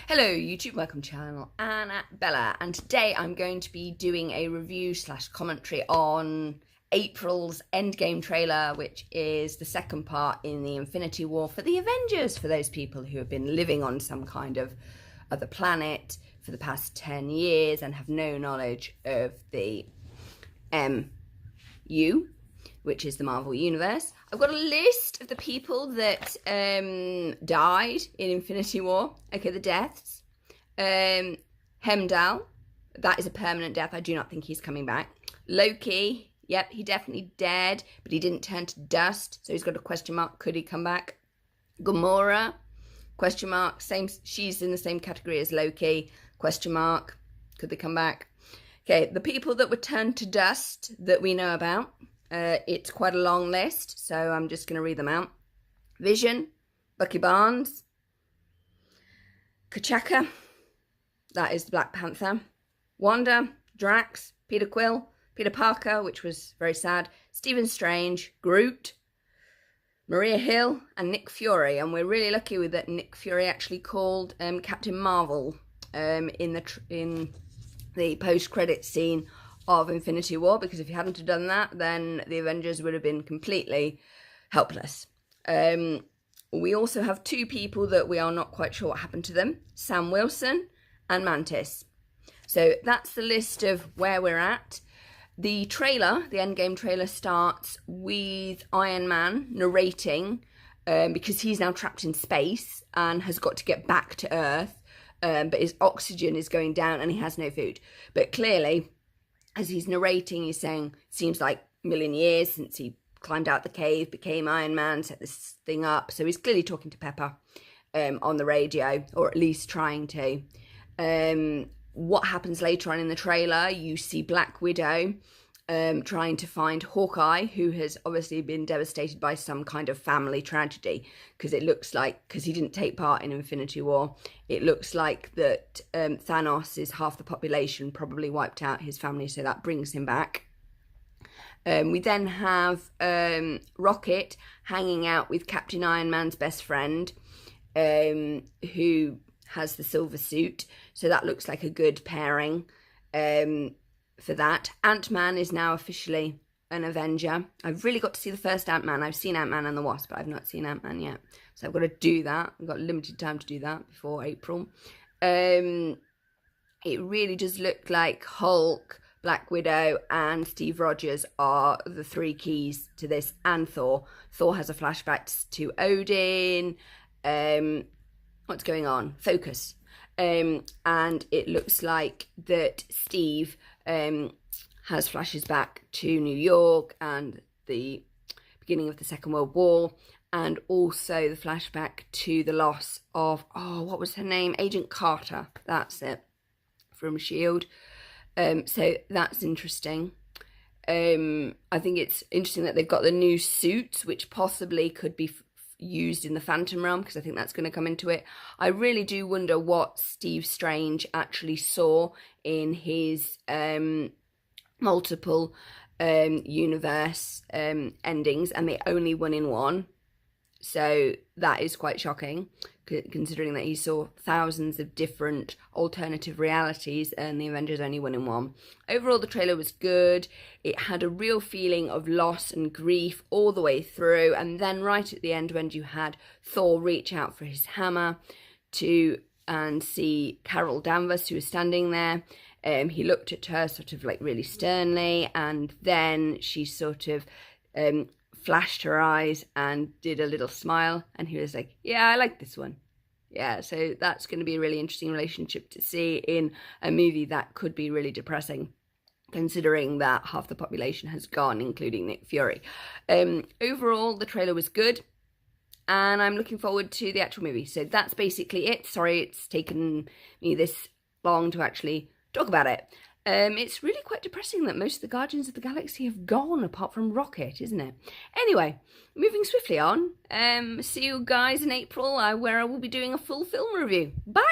Hello YouTube, welcome to channel Anna Bella, and today I'm going to be doing a review / commentary on April's Endgame trailer, which is the second part in the Infinity War for the Avengers, for those people who have been living on some kind of other planet for the past 10 years and have no knowledge of the MCU, which is the Marvel Universe. I've got a list of the people that died in Infinity War. Okay, the deaths. Hemdall, that is a permanent death. I do not think he's coming back. Loki, yep, he definitely dead, but he didn't turn to dust, so he's got a question mark. Could he come back? Gamora, question mark. Same, she's in the same category as Loki. Question mark. Could they come back? Okay, the people that were turned to dust that we know about. It's quite a long list, so I'm just going to read them out. Vision, Bucky Barnes, T'Chaka, that is the Black Panther, Wanda, Drax, Peter Quill, Peter Parker, which was very sad, Stephen Strange, Groot, Maria Hill, and Nick Fury. And we're really lucky with that Nick Fury actually called Captain Marvel in the post-credit scene of Infinity War, because if you hadn't have done that, then the Avengers would have been completely helpless. We also have two people that we are not quite sure what happened to them, Sam Wilson and Mantis. So that's the list of where we're at. The trailer, the Endgame trailer, starts with Iron Man narrating because he's now trapped in space and has got to get back to Earth, but his oxygen is going down and he has no food. But clearly, as he's narrating, he's saying, seems like a million years since he climbed out the cave, became Iron Man, set this thing up. So he's clearly talking to Pepper on the radio, or at least trying to. What happens later on in the trailer, you see Black Widow trying to find Hawkeye, who has obviously been devastated by some kind of family tragedy, because it looks like, because he didn't take part in Infinity War, it looks like that Thanos is half the population, probably wiped out his family, so that brings him back. We then have Rocket hanging out with Captain Iron Man's best friend, who has the silver suit, so that looks like a good pairing for that. AntMan is now officially an Avenger. I've really got to see the first Ant-Man. I've seen Ant-Man and the Wasp, but I've not seen Ant-Man yet. So I've got to do that. I've got limited time to do that before April. It really does look like Hulk, Black Widow, and Steve Rogers are the three keys to this, and Thor. Thor has a flashback to Odin. What's going on? Focus. And it looks like that Steve has flashes back to New York and the beginning of the Second World War, and also the flashback to the loss of, what was her name? Agent Carter. That's it, from S.H.I.E.L.D. So that's interesting. I think it's interesting that they've got the new suits, which possibly could be used in the Phantom Realm, because I think that's going to come into it. I really do wonder what Steve Strange actually saw in his multiple universe endings, and they only won in one. So that is quite shocking, considering that he saw thousands of different alternative realities and the Avengers only won in one. Overall, the trailer was good. It had a real feeling of loss and grief all the way through. And then right at the end, when you had Thor reach out for his hammer and see Carol Danvers, who was standing there, he looked at her sort of like really sternly, and then she sort of flashed her eyes and did a little smile, and he was like, yeah, I like this one. Yeah, so that's going to be a really interesting relationship to see in a movie that could be really depressing, considering that half the population has gone, including Nick Fury. Overall, the trailer was good, and I'm looking forward to the actual movie. So that's basically it. Sorry it's taken me this long to actually talk about it. It's really quite depressing that most of the Guardians of the Galaxy have gone, apart from Rocket, isn't it? Anyway, moving swiftly on. See you guys in April, where I will be doing a full film review. Bye!